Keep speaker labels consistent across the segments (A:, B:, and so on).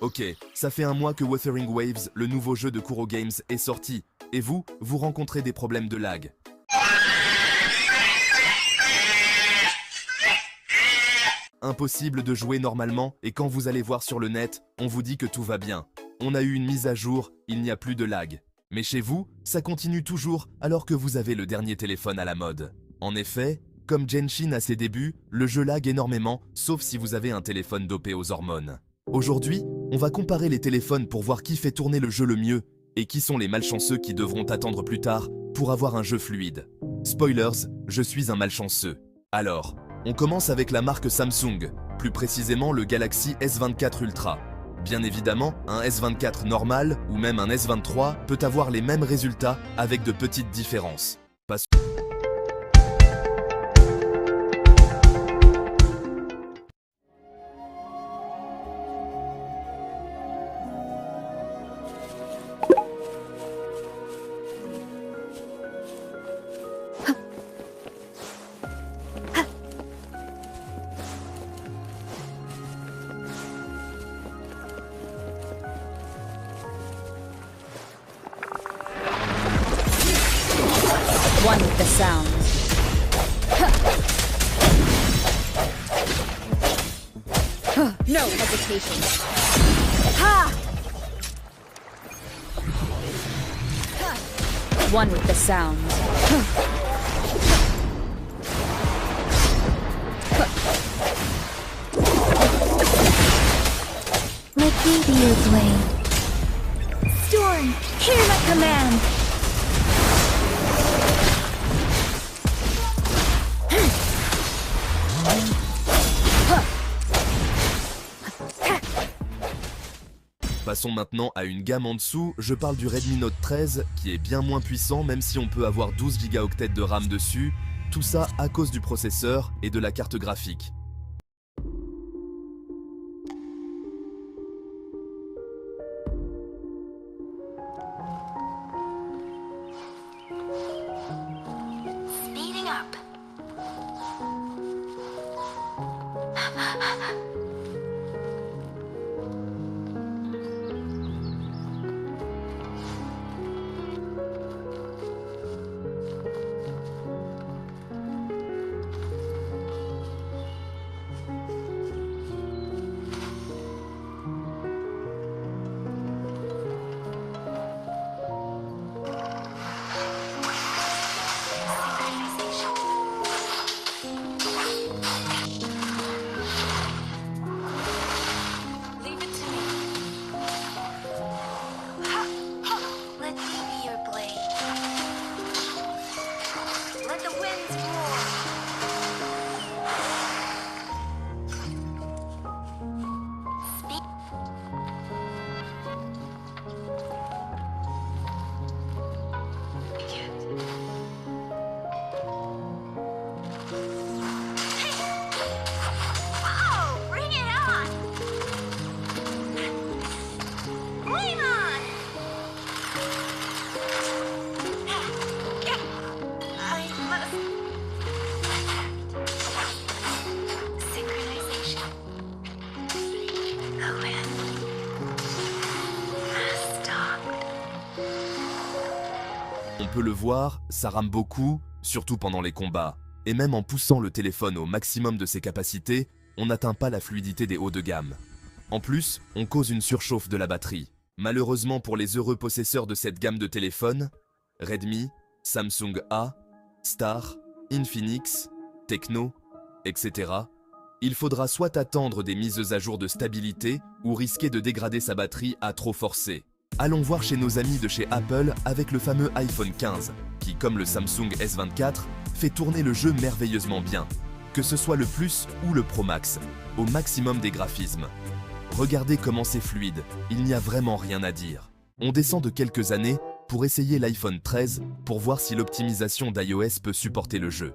A: Ok, ça fait un mois que Wuthering Waves, le nouveau jeu de Kuro Games, est sorti. Et vous rencontrez des problèmes de lag. Impossible de jouer normalement et quand vous allez voir sur le net, on vous dit que tout va bien. On a eu une mise à jour, il n'y a plus de lag. Mais chez vous, ça continue toujours alors que vous avez le dernier téléphone à la mode. En effet, comme Genshin à ses débuts, le jeu lag énormément, sauf si vous avez un téléphone dopé aux hormones. Aujourd'hui, on va comparer les téléphones pour voir qui fait tourner le jeu le mieux et qui sont les malchanceux qui devront attendre plus tard pour avoir un jeu fluide. Spoilers, je suis un malchanceux. Alors, on commence avec la marque Samsung, plus précisément le Galaxy S24 Ultra. Bien évidemment, un S24 normal ou même un S23 peut avoir les mêmes résultats avec de petites différences.
B: One with the sound. No hesitation. Ha! One with the sound.
C: Let me be your blade. Storm, hear my command!
A: Passons maintenant à une gamme en dessous, je parle du Redmi Note 13 qui est bien moins puissant même si on peut avoir 12 Go de RAM dessus, tout ça à cause du processeur et de la carte graphique.
C: Speeding up. Leave it to me. Let me be your blade. Let the winds roar. Speak. Whoa, bring it on! Flame on! I must... Synchronization. The wind has stopped.
A: On peut le voir, ça rame beaucoup, surtout pendant les combats. Et même en poussant le téléphone au maximum de ses capacités, on n'atteint pas la fluidité des hauts de gamme. En plus, on cause une surchauffe de la batterie. Malheureusement pour les heureux possesseurs de cette gamme de téléphones, Redmi, Samsung A, Star, Infinix, Tecno, etc., il faudra soit attendre des mises à jour de stabilité ou risquer de dégrader sa batterie à trop forcer. Allons voir chez nos amis de chez Apple avec le fameux iPhone 15, qui, comme le Samsung S24, fait tourner le jeu merveilleusement bien, que ce soit le Plus ou le Pro Max, au maximum des graphismes. Regardez comment c'est fluide, il n'y a vraiment rien à dire. On descend de quelques années pour essayer l'iPhone 13 pour voir si l'optimisation d'iOS peut supporter le jeu.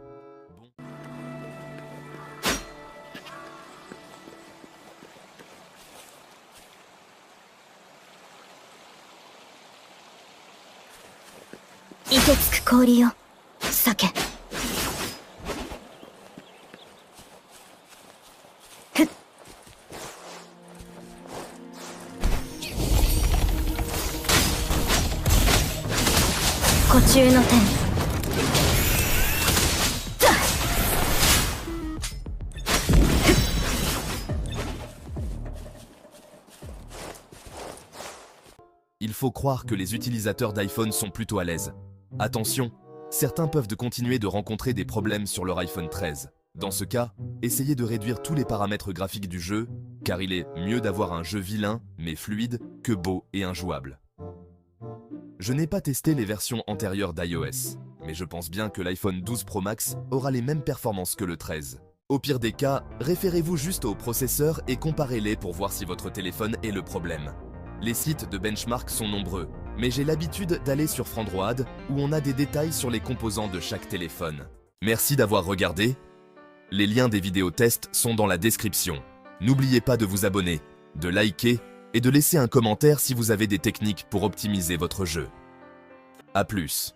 C: 湖中の天。
A: Il faut croire que les utilisateurs d'iPhone sont plutôt à l'aise. Attention, certains peuvent continuer de rencontrer des problèmes sur leur iPhone 13. Dans ce cas, essayez de réduire tous les paramètres graphiques du jeu, car il est mieux d'avoir un jeu vilain, mais fluide, que beau et injouable. Je n'ai pas testé les versions antérieures d'iOS, mais je pense bien que l'iPhone 12 Pro Max aura les mêmes performances que le 13. Au pire des cas, référez-vous juste au processeur et comparez-les pour voir si votre téléphone est le problème. Les sites de benchmark sont nombreux, mais j'ai l'habitude d'aller sur Frandroid où on a des détails sur les composants de chaque téléphone. Merci d'avoir regardé. Les liens des vidéos tests sont dans la description. N'oubliez pas de vous abonner, de liker et de laisser un commentaire si vous avez des techniques pour optimiser votre jeu. A plus.